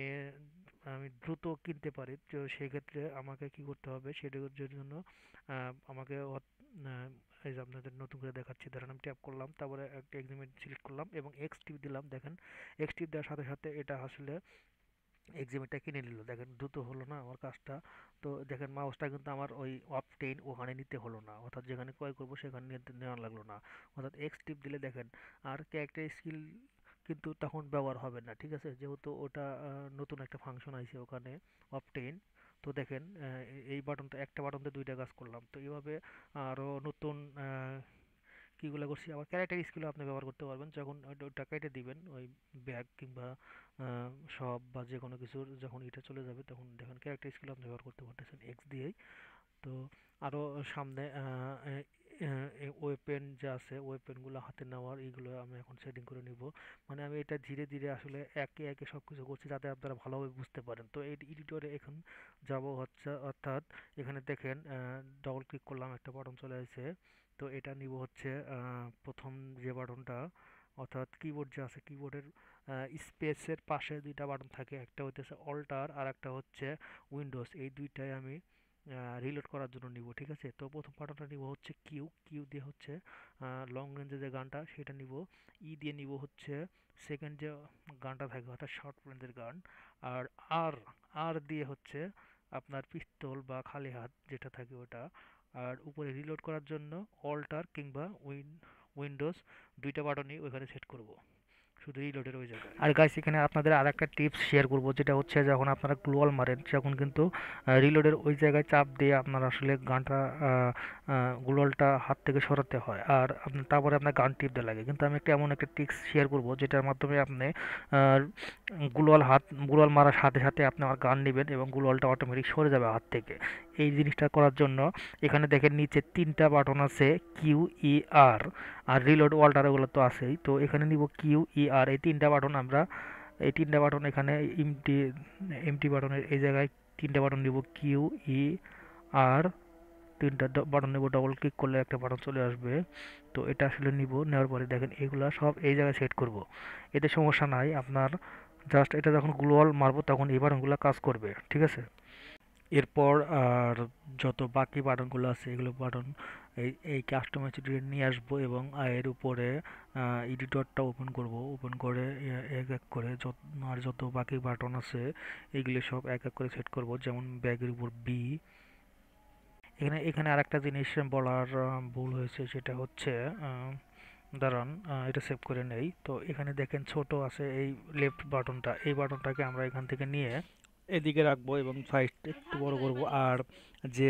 আমি দ্রুত কিনতে পারি, তো সেই ক্ষেত্রে আমাকে কি করতে হবে সেটার জন্য আমাকে এই যে আপনাদের নতুন করে দেখাচ্ছি, ধরেন আমি ট্যাপ করলাম, তারপরে একটা এক্সিমেট সিলেক্ট করলাম এবং এক্স টিপ দিলাম। দেখেন এক্স টিপ দেওয়ার সাথে সাথে এটা আসলে এক্সিমেটটা কিনে নিল। দেখেন দ্রুত হলো না আমার কাজটা। তো দেখেন মাউসটা কিন্তু আমার ওই অপটেইন ওখানে নিতে হলো না, অর্থাৎ যেখানে ক্রয় করবো সেখানে নিতে নেওয়া লাগলো না। অর্থাৎ এক্স টিপ দিলে দেখেন আর ক্যারেক্টার স্কিল কিন্তু তখন ব্যবহার হবে না, ঠিক আছে, যেহেতু ওটা নতুন একটা ফাংশন আইছে ওখানে অপটেইন। তো দেখেন এই বাটনটা, একটা বাটনতে দুইটা কাজ করলাম। তো এইভাবে আরও নতুন কীগুলো করছি। আবার ক্যারেক্টার স্কিলও আপনি ব্যবহার করতে পারবেন, যখন ওটা কেটে দিবেন ওই ব্যাগ কিংবা সব বা যে কোনো কিছুর যখন এটা চলে যাবে, তখন দেখেন ক্যারেক্টার স্কিল আপনি ব্যবহার করতে পারতেছেন এক্স দিয়েই। তো আরও সামনে ওয়েপেন যা আছে, ওয়েপেনগুলো হাতে নেওয়ার এইগুলো আমি এখন সেটিং করে নিব। মানে আমি এটা ধীরে ধীরে আসলে একে একে সব কিছু করছি যাতে আপনারা ভালোভাবে বুঝতে পারেন। তো এই এডিটরে এখন যাব হচ্ছে, অর্থাৎ এখানে দেখেন ডবল ক্লিক করলাম, একটা বাটন চলে আসছে। তো এটা নিব হচ্ছে প্রথম যে বাটনটা, অর্থাৎ কিবোর্ড যে আছে, কিবোর্ডের স্পেসের পাশে দুইটা বাটন থাকে, একটা হইতেছে অল্টার আর একটা হচ্ছে উইন্ডোজ। এই দুইটাই আমি রিলোড করার জন্য নিব, ঠিক আছে। তো প্রথম বাটনটা নিব হচ্ছে কিউ, কিউ দিয়ে হচ্ছে লং রেঞ্জে যে গানটা সেটা নিব। ই দিয়ে নিব হচ্ছে সেকেন্ড যে গানটা থাকে, অর্থাৎ শর্ট রেঞ্জের গান। আর আর আর দিয়ে হচ্ছে আপনার পিস্তল বা খালি হাত যেটা থাকে ওটা। আর উপরে রিলোড করার জন্য অল্টার কিংবা উইন্ডোজ দুইটা বাটনই ওইখানে সেট করব, শুধু রিলোডের ওই জায়গায়। আর গাইস এখানে আপনাদের আর একটা টিপস শেয়ার করব, যেটা হচ্ছে যখন আপনারা গ্লোয়াল মারেন তখন কিন্তু রিলোডের ওই জায়গায় চাপ দিয়ে আপনার আসলে গানটা গ্লোয়ালটা হাত থেকে সরাতে হয়, আর আপনার তারপরে আপনার গান টিপতে লাগে। কিন্তু আমি একটা এমন একটা ট্রিক্স শেয়ার করব যেটার মাধ্যমে আপনি আহ, গ্লোয়াল মারার সাথে সাথে আপনি আমার গান নেবেন এবং গ্লোয়ালটা অটোমেটিক সরে যাবে হাত থেকে। এই জিনিসটা করার জন্য এখানে দেখেন নিচে তিনটা বাটন আছে, কিউ, ই, আর। আর রিলোড ওয়াল্টার এগুলো তো আছেই। তো এখানে নিব কিউ, ই, আর, এই তিনটা বাটন আমরা, এই তিনটা বাটন এখানে এমটি এমটি বাটনের এই জায়গায় তিনটা বাটন নিব, কিউ, ই, আর। তিনটা বাটন নেব, ডবল ক্লিক করলে একটা বাটন চলে আসবে। তো এটা আসলে নিব, নেওয়ার পরে দেখেন এগুলা সব এই জায়গায় সেট করব। এতে সমস্যা নাই আপনার, জাস্ট এটা যখন গ্লোয়াল মারবো তখন এই বাটনগুলো কাজ করবে, ঠিক আছে। এরপর আর যত বাকি বাটনগুলো আছে এগুলো বাটন এই কাস্টমাইজ টিউটোরিয়াল নিয়ে আসবো এবং এর উপরে এডিটরটা ওপেন করব। ওপেন করে এক এক করে যত বাকি বাটন আছে এগুলো সব এক এক করে সেট করব, যেমন ব্যাগের উপর বি। এখানে এখানে আরেকটা জিনিস বলার ভুল হয়েছে, সেটা হচ্ছে দাঁড়ান এটা সেভ করে নেই। তো এখানে দেখেন ছোট আছে এই লেফট বাটনটা, এই বাটনটাকে আমরা এখান থেকে নিয়ে এদিকে রাখবো এবং সাইজটা একটু বড় করব। আর যে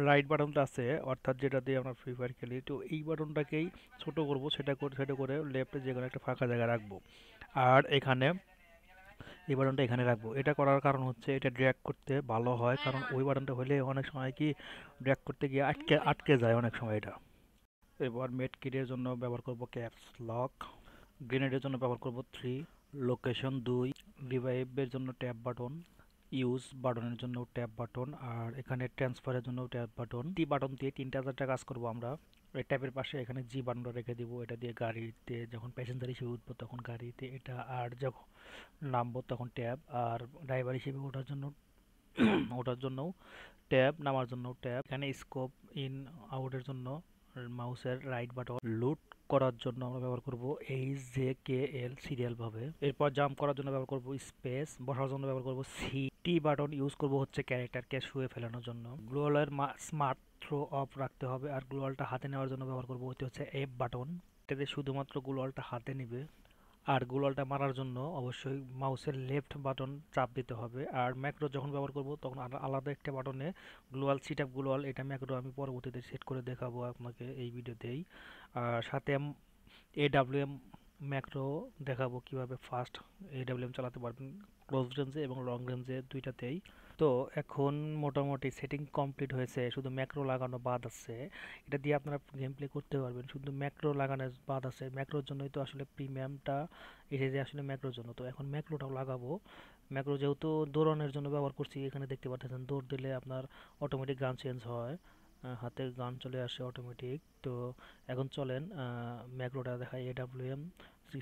রাইট বাটনটা আছে, অর্থাৎ যেটা দিয়ে আমরা ফ্রি ফায়ার খেলি, তো এই বাটনটাকেই ছোট করব, সেটা করে লেফটে যে কোনো একটা ফাঁকা জায়গা রাখবো। আর এখানে এই বাটনটা এখানে রাখবো। এটা করার কারণ হচ্ছে এটা ড্র্যাগ করতে ভালো হয়, কারণ ওই বাটনটা হলে অনেক সময় কি ড্র্যাগ করতে গিয়ে আটকে আটকে যায় অনেক সময় এটা। এবার মেড কিটের জন্য ব্যবহার করব ক্যাপস লক, গ্রেনেডের জন্য ব্যবহার করব 3, লোকেশন 2, রিভাইভের জন্য ট্যাব বাটন, ইউজ বাটনের জন্য ট্যাব বাটন, আর এখানে ট্রান্সফারের জন্য ট্যাব বাটন। টি বাটন দিয়ে তিনটা চারটা কাজ করব আমরা। এই ট্যাবের পাশে এখানে জি বাটনটা রেখে দিব, এটা দিয়ে গাড়িতে যখন প্যাসেঞ্জার হিসেবে উঠবো তখন গাড়িতে এটা, আর যখন নামবো তখন ট্যাব, আর ড্রাইভার হিসেবে ওঠার জন্য ট্যাব, নামার জন্য ট্যাব। এখানে স্কোপ ইন আউটের জন্য মাউসের রাইট বাটন, লুট করার জন্য আমরা ব্যবহার করব এইচ জে কে এল সিরিয়াল ভাবে। এরপর জাম্প করার জন্য ব্যবহার করব স্পেস, বসার জন্য ব্যবহার করব সি। টি বাটন ইউজ করব হচ্ছে ক্যারেক্টারকে শুয়ে ফেলানোর জন্য। গ্লোয়ালের স্মার্ট থ্রো অফ রাখতে হবে, আর গ্লোয়ালটা হাতে নেওয়ার জন্য ব্যবহার করব হচ্ছে এফ বাটন। এটাতে শুধুমাত্র গ্লোয়ালটা হাতে নিবে। আর গুলালটা মারার জন্য অবশ্যই মাউসের লেফট বাটন চাপ দিতে হবে। আর ম্যাক্রো যখন ব্যবহার করব তখন আলাদা একটা বাটনে গ্লোয়াল সিটআপ গ্লোয়াল, এটা ম্যাক্রো আমি পরবর্তীতে সেট করে দেখাবো আপনাকে এই ভিডিওতেই। আর সাথে এডাব্লিউএম ম্যাক্রো দেখাবো কিভাবে ফাস্ট এডাব্লিউএম চালাতে পারবেন ক্লোজ রেঞ্জে এবং লং রেঞ্জে দুইটাতেই। তো এখন মোটামুটি সেটিং কমপ্লিট হয়েছে, শুধু ম্যাক্রো লাগানো বাদ আছে। এটা দিয়ে আপনারা গেম প্লে করতে পারবেন, শুধু ম্যাক্রো লাগানো বাদ আছে। ম্যাক্রোর জন্যই তো আসলে প্রিমিয়ামটা এসেছে আসলে ম্যাক্রোর জন্য। তো এখন ম্যাক্রোটাও লাগাবো। ম্যাক্রো যেহেতু দৌড়ানোর জন্য ব্যবহার করছি, এখানে দেখতে পাচ্ছেন দৌড় দিলে আপনার অটোমেটিক গান চেঞ্জ হয়, হাতে গান চলে আসে অটোমেটিক। তো এখন চলেন ম্যাক্রোটা দেখাই, এডাব্লিউএম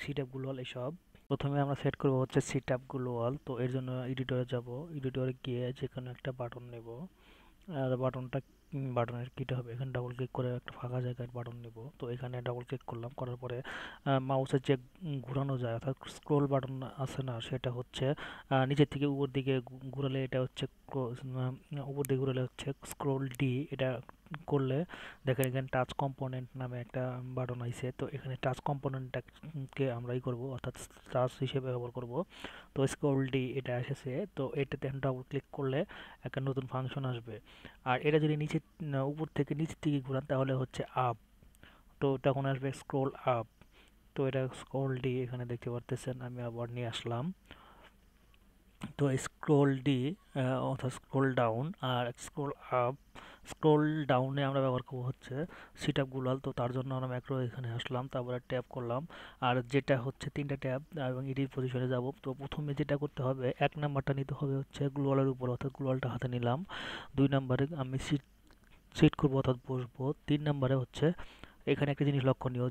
সিটআপ গ্লোয়াল এসব। প্রথমে আমরা সেট করব হচ্ছে সিটআপ গ্লোয়াল। তো এর জন্য এডিটরে যাব, এডিটরে গিয়ে যেখানে একটা বাটন নেব, আর বাটনের কিটা হবে এখানে ডাবল ক্লিক করে একটা ফাঁকা জায়গায় বাটন নেব। তো এখানে ডাবল ক্লিক করলাম, করার পরে মাউসের যে ঘোরানো যায় অর্থাৎ স্ক্রোল বাটন আছে না, সেটা হচ্ছে নিচের থেকে উপর দিকে ঘুরালে এটা হচ্ছে উপর দিকে ঘুরালে হচ্ছে স্ক্রোল ডি। এটা করলে দেখেন এখানে টাচ কম্পোনেন্ট নামে একটা বাটন আইছে। তো এখানে টাচ কম্পোনেন্টটাকে আমরাই করব, অর্থাৎ টাচ হিসেবে ব্যবহার করব। তো স্ক্রোল ডি এটা এসেছে, তো এটাতে ডাবল ক্লিক করলে একটা নতুন ফাংশন আসবে। আর এটা যদি উপর থেকে নিচের দিকে ঘোরান তাহলে হচ্ছে আপ, তো তখন আসবে স্ক্রোল আপ। তো এটা স্ক্রোল ডি এখানে দেখতে পারতেছেন, আমি আবার নিয়ে আসলাম। তো স্ক্রোল ডি অর্থাৎ স্ক্রোল ডাউন, আর স্ক্রোল আপ। স্ক্রোল ডাউনে আমরা ব্যবহার করবো হচ্ছে সিটআপ গুলাল। তো তার জন্য আমরা ম্যাক্রো এখানে আসলাম, তারপরে ট্যাপ করলাম। আর যেটা হচ্ছে তিনটা ট্যাব এবং এডিট পজিশনে যাব। তো প্রথমে যেটা করতে হবে, এক নাম্বারটা নিতে হবে হচ্ছে গ্লোয়ালের উপর, অর্থাৎ গ্লোয়ালটা হাতে নিলাম। দুই নাম্বারে আমি সিট করবো অর্থাৎ বসবো। তিন নাম্বারে হচ্ছে এখানে একটা জিনিস লক্ষণীয়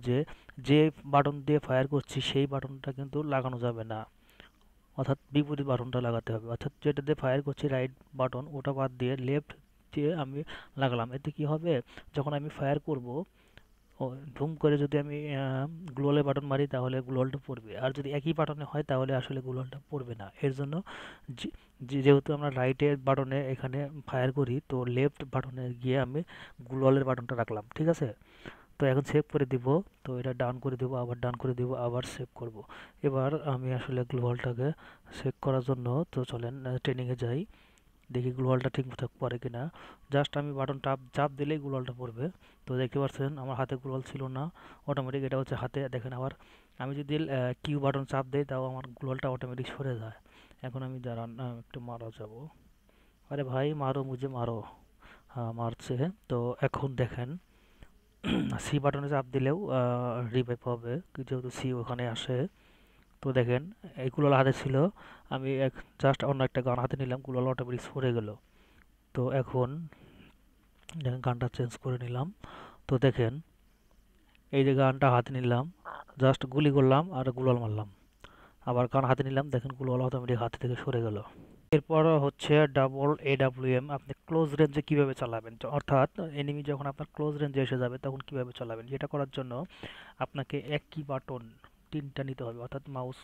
যে বাটন দিয়ে ফায়ার করছি সেই বাটনটা কিন্তু লাগানো যাবে না, অর্থাৎ বিপরীত বাটনটা লাগাতে হবে। অর্থাৎ যেটা দিয়ে ফায়ার করছি রাইট বাটন, ওটা বাদ দিয়ে লেফট দিয়ে আমি লাগালাম। এতে কি হবে, যখন আমি ফায়ার করব ধুম করে যদি আমি গ্লোয়ালে বাটন মারি তাহলে গ্লোয়ালটা পড়বে, আর যদি একই বাটনে হয় তাহলে আসলে গ্লোয়ালটা পড়বে না। এর জন্য যেহেতু আমরা রাইটের বাটনে এখানে ফায়ার করি, তো লেফট বাটনে গিয়ে আমি গ্লোয়ালের বাটনটা রাখলাম, ঠিক আছে। তো এখন সেভ করে দিব। তো এটা ডান করে দিব, আবার ডান করে দিব, আবার সেভ করব। এবার আমি আসলে গ্লোবালটাকে সেভ করার জন্য তো চলেন ট্রেনিংয়ে যাই, দেখি গ্লোবালটা ঠিকঠাক পড়ে কিনা। জাস্ট আমি বাটন চাপ দিলেই গ্লোবালটা পড়বে। তো দেখতে পাচ্ছেন আমার হাতে গ্লোবাল ছিল না, অটোমেটিক এটা হচ্ছে হাতে। দেখেন আবার আমি যদি কিউ বাটন চাপ দিই তাও আমার গ্লোবালটা অটোমেটিক সরে যায়। এখন আমি দাঁড়ান একটু মারা যাব। আরে ভাই মারো মুঝে মারো। হ্যাঁ মারছে। তো এখন দেখেন সি বাটনে চাপ দিলেও রিভাইভ হবে, যেহেতু সি ওখানে আসে। তো দেখেন এই কুলাল হাতে ছিল, আমি জাস্ট অন্য একটা গান হাতে নিলাম, কুলাল অটোমেটিক সরে গেল। তো এখন দেখেন গানটা চেঞ্জ করে নিলাম। তো দেখেন এই যে গানটা হাতে নিলাম, জাস্ট গুলি করলাম আর গুলাল মারলাম, আবার গান হাতে নিলাম, দেখেন গুলাল অটোমেটিক হাত থেকে সরে গেল। এরপর হচ্ছে ডাবল এডাব্লিউএম আপনি ক্লোজ রেঞ্জে কিভাবে চালাবেন, অর্থাৎ এনিমি যখন আপনার ক্লোজ রেঞ্জে এসে যাবে তখন কিভাবে চালাবেন। যেটা করার জন্য আপনাকে একই বাটন তিনটা নিতে হবে, অর্থাৎ মাউস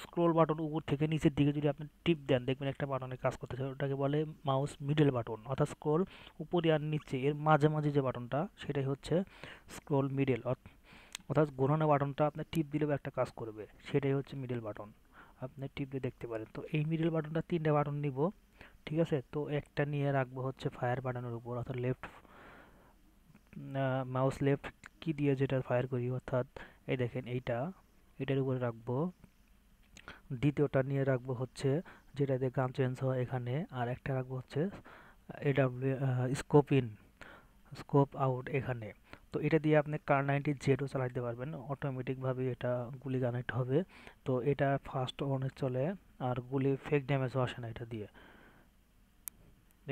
স্ক্রোল বাটন উপর থেকে নিচের দিকে যদি আপনি টিপ দেন দেখবেন একটা বাটনে কাজ করতেছে, ওটাকে বলে মাউস মিডল বাটন। অর্থাৎ স্ক্রোল উপরে আর নিচে এর মাঝামাঝি যে বাটনটা সেটাই হচ্ছে স্ক্রোল মিডল। অর্থাৎ ঘোরানো বাটনটা আপনি টিপ দিলেও একটা কাজ করবে, সেটাই হচ্ছে মিডল বাটন। আপনি টিপ দিয়ে দেখতে পারেন। তো এই মিডল বাটনটা তিনটা বাটন নিব, ঠিক আছে, তো একটা নিয়ে রাখবো হচ্ছে ফায়ার বাটনের উপর, অর্থাৎ লেফট মাউস লেফট কি দিয়ে যেটা ফায়ার করি, অর্থাৎ এই দেখেন এইটা, এটার উপরে রাখবো। দ্বিতীয়টা নিয়ে রাখবো হচ্ছে যেটা দিয়ে গান চেঞ্জ হয় এখানে, আর একটা রাখবো হচ্ছে AW scope in scope out এখানে। তো এটা দিয়ে আপনি কার 90 জেডও চালাতে পারবেন, অটোমেটিকভাবে এটা গুলি কানেক্ট হবে। তো এটা ফাস্ট অনেক চলে, আর গুলি ফেক ড্যামেজও আসে না এটা দিয়ে।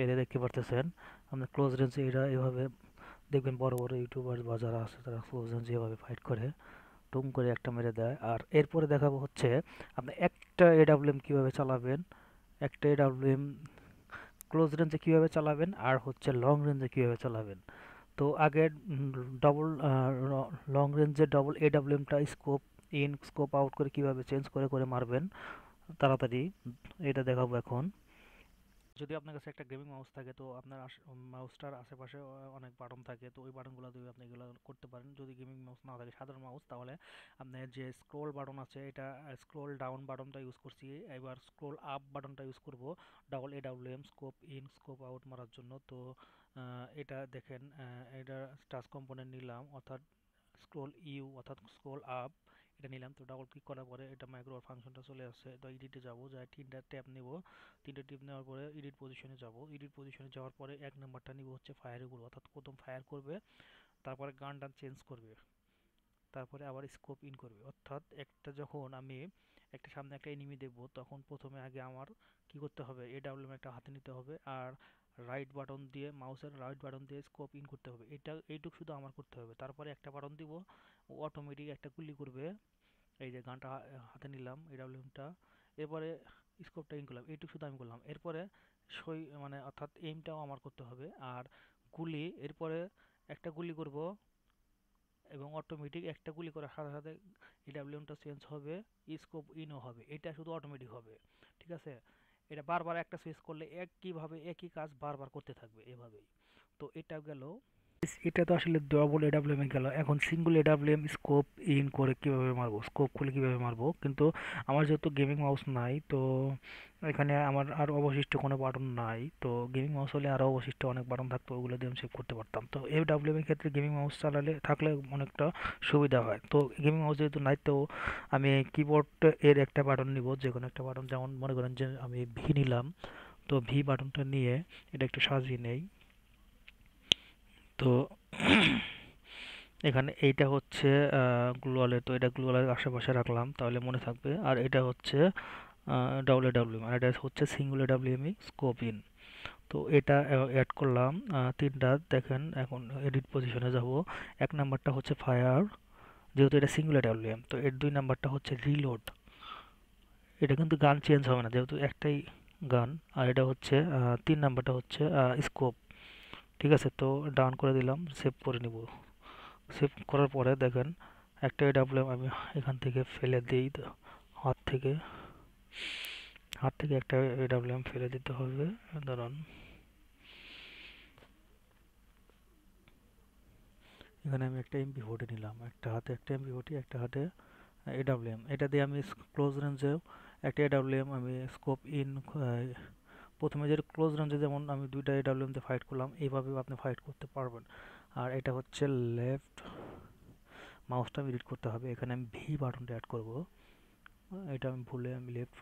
এটা দেখতে পারতেছেন আপনার ক্লোজ রেঞ্জে এটা এভাবে দেখবেন, বড় বড় ইউটিউবার বা যারা আছে তারা ক্লোজ রেঞ্জে এভাবে ফাইট করে টুম করে একটা মেরে দেয়। আর এরপরে দেখাবো হচ্ছে আপনি একটা এডাব্লিউএম কীভাবে চালাবেন, একটা এডাব্লিউএম ক্লোজ রেঞ্জে কীভাবে চালাবেন আর হচ্ছে লং রেঞ্জে কীভাবে চালাবেন। তো আগে ডবল লং রেঞ্জে ডবল এডাব্লিউএমটা স্কোপ ইন স্কোপ আউট করে কীভাবে চেঞ্জ করে করে মারবেন তাড়াতাড়ি, এটা দেখাবো এখন। যদি আপনার কাছে একটা গেমিং মাউস থাকে, তো আপনার মাউসটার আশেপাশে অনেক বাটন থাকে, তো ওই বাটনগুলো দিয়ে আপনি এগুলো করতে পারেন। যদি গেমিং মাউস না থাকে, সাধারণ মাউস, তাহলে আপনার যে স্ক্রোল বাটন আছে, এটা স্ক্রোল ডাউন বাটনটা ইউজ করছি, এবার স্ক্রোল আপ বাটনটা ইউজ করব double AWM scope in scope out মারার জন্য। তো এটা দেখেন, এটা টাচ কম্পোনেন্ট নিলাম, অর্থাৎ স্ক্রোল ইউ অর্থাৎ স্ক্রোল আপ এটা নিলাম। তো ডাবল ক্লিক করার পরে এটা মাইক্রো ফাংশনটা চলে আসছে। তো এডিটে যাব, যাই তিনটা ট্যাব নেব, তিনটে টিপ নেওয়ার পরে এডিট পজিশনে যাব। এডিট পজিশনে যাওয়ার পরে এক নাম্বারটা নিব হচ্ছে ফায়ারের উপর, অর্থাৎ প্রথম ফায়ার করবে, তারপরে গানটা চেঞ্জ করবে, তারপরে আবার স্কোপ ইন করবে। অর্থাৎ একটা যখন আমি একটা সামনে একটা এনিমি দেখবো, তখন প্রথমে আগে আমার কি করতে হবে, এডাব্লিউএম একটা হাতে নিতে হবে, আর রাইট বাটন দিয়ে মাউসের রাইট বাটন দিয়ে স্কোপ ইন করতে হবে। এইটুকু শুধু আমার করতে হবে। তারপরে একটা বাটন দিব, ও অটোমেটিক একটা গুলি করবে। এই যে গানটা হাতে নিলাম এডাব্লিউএমটা, এরপরে স্কোপটা ইন করলাম, এইটুকু শুধু আমি করলাম। এরপরে মানে অর্থাৎ এইমটাও আমার করতে হবে। আর গুলি এরপরে একটা গুলি করব, এবং অটোমেটিক একটা গুলি করার সাথে সাথে এডাব্লিউএমটা চেঞ্জ হবে, স্কোপ ইনও হবে, এটা শুধু অটোমেটিক হবে। ঠিক আছে, এটা বারবার একটা সুইচ করলে একইভাবে একই কাজ বারবার করতে থাকবে এভাবেই। তো এটা গেল, এটা তো আসলে ডবল এডাব্লিউএম গেল। এখন সিঙ্গল এডাব্লিউএম স্কোপ ইন করে কিভাবে মারবো, স্কোপ খুলে কিভাবে মারবো। কিন্তু আমার যেহেতু গেমিং মাউস নাই, তো এখানে আমার আর অবশিষ্ট কোনো বাটন নাই। তো গেমিং মাউস হলে আরও অবশিষ্ট অনেক বাটন থাকতো, ওগুলো দিয়ে আমি সেভ করতে পারতাম। তো এডাব্লিউএম এর ক্ষেত্রে গেমিং মাউস চালালে থাকলে অনেকটা সুবিধা হয়। তো গেমিং মাউস যেহেতু নাই, তো আমি কিবোর্ড এর একটা বাটন নিব, যে কোনো একটা বাটন, যেমন মনে করেন যে আমি ভি নিলাম। তো ভি বাটনটা নিয়ে এটা একটু সাজিয়ে নেই। তো এখানে এইটা হচ্ছে গ্লোয়ালে, তো এটা গ্লোয়ালের আশেপাশে রাখলাম, তাহলে মনে থাকবে। আর এটা হচ্ছে ডাবল এডাব্লিউএম, আর এটা হচ্ছে সিঙ্গল এডাব্লিউএমই স্কোপ ইন। তো এটা অ্যাড করলাম তিনটা। দেখেন এখন এডিট পজিশনে যাব। এক নাম্বারটা হচ্ছে ফায়ার, যেহেতু এটা সিঙ্গল এডাব্লিউএম। তো এর দুই নাম্বারটা হচ্ছে রিলোড, এটা কিন্তু গান চেঞ্জ হবে না যেহেতু একটাই গান। আর এটা হচ্ছে তিন নাম্বারটা হচ্ছে স্কোপ। ঠিক আছে, তো ডাউন করে দিলাম, সেভ করে নিব। সেভ করার পরে দেখেন একটা এডাব্লিউএম আমি এখান থেকে ফেলে দিই, হাত থেকে হাত থেকে একটা এডাব্লিউএম ফেলে দিতে হবে। দাঁড়ান, এখানে আমি একটা এমপি40 নিলাম, একটা হাতে একটা এমপি40, একটা হাতে এডাব্লিউএম। এটা দিয়ে আমি ক্লোজ রেঞ্জেও একটা এডাব্লিউএম আমি স্কোপ ইন, প্রথমে যে ক্লোজ রেঞ্জে যেমন আমি দুইটা এডাব্লিউএম দিয়ে ফাইট করলাম, এইভাবেও আপনি ফাইট করতে পারবেন। আর এটা হচ্ছে লেফট মাউসটা আমি এডিট করতে হবে, এখানে আমি ভি বাটনটা অ্যাড করব। এটা আমি ভুলে আমি লেফট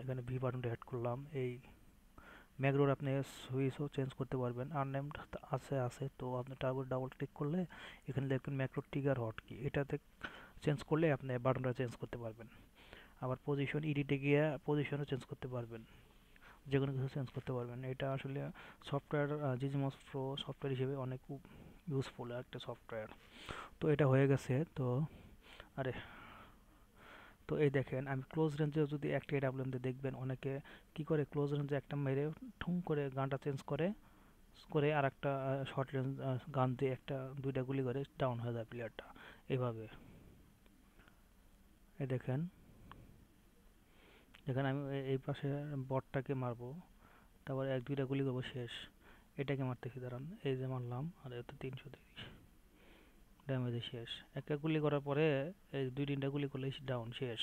এখানে ভি বাটনটা অ্যাড করলাম। এই ম্যাকরোর আপনি সুইচও চেঞ্জ করতে পারবেন, আননেমড আছে। তো আপনি ডাবল ক্লিক করলে এখানে দেখবেন ম্যাক্রো ট্রিগার হট কি, এটাতে চেঞ্জ করলে আপনি বাটনটা চেঞ্জ করতে পারবেন। আবার পজিশন এডিটে গিয়ে পজিশনও চেঞ্জ করতে পারবেন, যে কোনো কিছু চেঞ্জ করতে পারবেন। এটা আসলে সফটওয়্যার, জিজিমস প্রো সফটওয়্যার হিসেবে অনেক ইউজফুল একটা সফটওয়্যার। তো এটা হয়ে গেছে। তো আরে, তো এই দেখেন আমি ক্লোজ রেঞ্জে যদি একটা এডাব্লিউএম দিয়ে দেখবেন অনেকে কি করে, ক্লোজ রেঞ্জে একটা মেরে ঠুং করে গানটা চেঞ্জ করে করে আর একটা শর্ট রেঞ্জ গান দিয়ে একটা দুইটা গুলি করে ডাউন হয়ে যায় প্লেয়ারটা এইভাবে। এই দেখেন, দেখেন আমি এই পাশে বটটাকে মারবো, তারপরে এক দুইটা গুলি করবো, শেষ। এটাকে মারতেছি, দাঁড়ান, এই যে মারলাম, আর এতে 330 ড্যামেজে শেষ। একটা গুলি করার পরে এই দুই তিনটা গুলি করলে ডাউন, শেষ।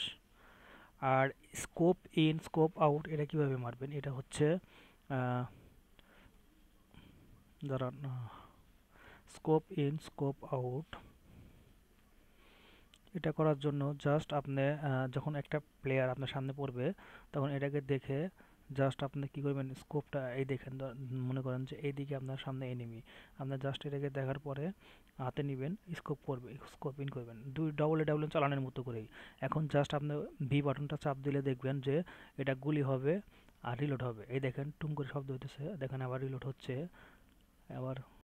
আর স্কোপ ইন স্কোপ আউট এটা কিভাবে মারবেন, এটা হচ্ছে দাঁড়ান, স্কোপ ইন স্কোপ আউট, এটা করার জন্য জাস্ট আপনি যখন একটা প্লেয়ার আপনার সামনে পড়বে তখন এটাকে দেখে জাস্ট আপনি কি করবেন, স্কোপটা এই দেখেন, মনে করেন যে এইদিকে আপনার সামনে এনিমি, আপনার জাস্ট এটাকে দেখার পরে হাতে নেবেন, স্কোপ করবে, স্কোপ ইন করবেন দুই ডবল ডাবল চালানোর মতো করেই। এখন জাস্ট আপনি ভি বাটনটা চাপ দিলে দেখবেন যে এটা গুলি হবে আর রিলোড হবে। এই দেখেন টুম করে শব্দ হইতেছে, দেখেন আবার রিলোড হচ্ছে, আবার